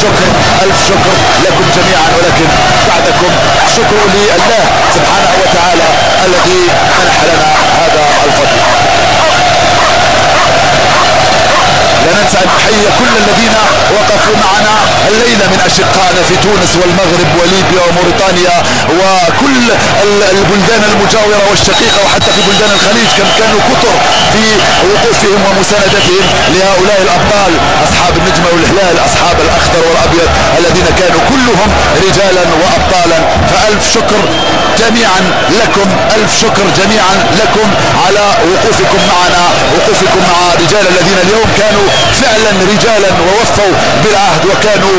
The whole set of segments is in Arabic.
شكر ألف شكر لكم جميعا، ولكن بعدكم شكر لله سبحانه وتعالى الذي منح لنا هذا الفضل. لا ننسى أن نحيي كل الذين وقفوا معنا الليلة من أشقائنا في تونس والمغرب وليبيا وموريتانيا وكل البلدان المجاورة والشقيقة، وحتى في بلدان الخليج كانوا كثر في وقوفهم ومساندتهم لهؤلاء الأبطال أصحاب النجمة والهلال، أصحاب الأخضر والأبيض الذين كانوا كلهم رجالا وأبطالا. فألف شكر جميعا لكم، ألف شكر جميعا لكم على وقوفكم معنا، وقوفكم مع رجال الذين اليوم كانوا فعلا رجالا ووفوا بالعهد وكانوا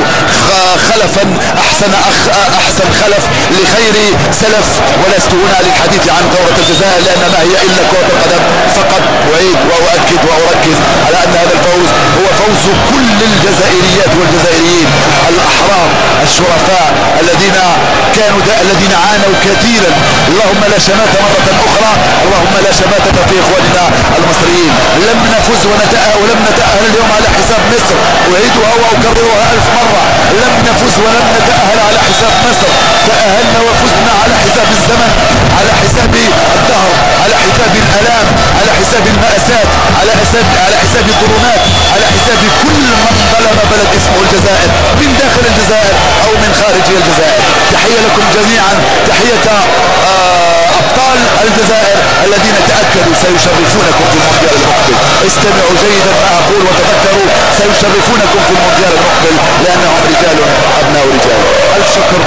خلفا احسن خلف لخير سلف. ولست هنا للحديث عن ثورة الجزائر لان ما هي الا كرة القدم فقط. اعيد واؤكد واركز على ان هذا الفوز هو فوز كل الجزائريات والجزائريين الاحرار الشرفاء الذين عانوا كثيرا. اللهم لا شماتة مرة اخرى، اللهم لا شماتة في اخواننا المصريين. لم نفز ولم نتأهل اليوم على حساب مصر، اعيدها واكررها 1000 مرة. لم نفز ولم نتأهل على حساب مصر، تأهلنا وفزنا على حساب الزمن، على حساب الدهر، على حساب الآلام، على حساب المأساة، على حساب الظلمات، على حساب كل من ظلم بلد اسمه الجزائر من داخل الجزائر او من خارج الجزائر. تحية لكم جميعا، تحية ابطال الجزائر الذين تأكدوا سيشرفونكم في المونديال المقبل. استمعوا جيدا ما اقول وتذكروا سيشرفونكم في المونديال المقبل لانهم رجال ابناء رجال. الف شكر.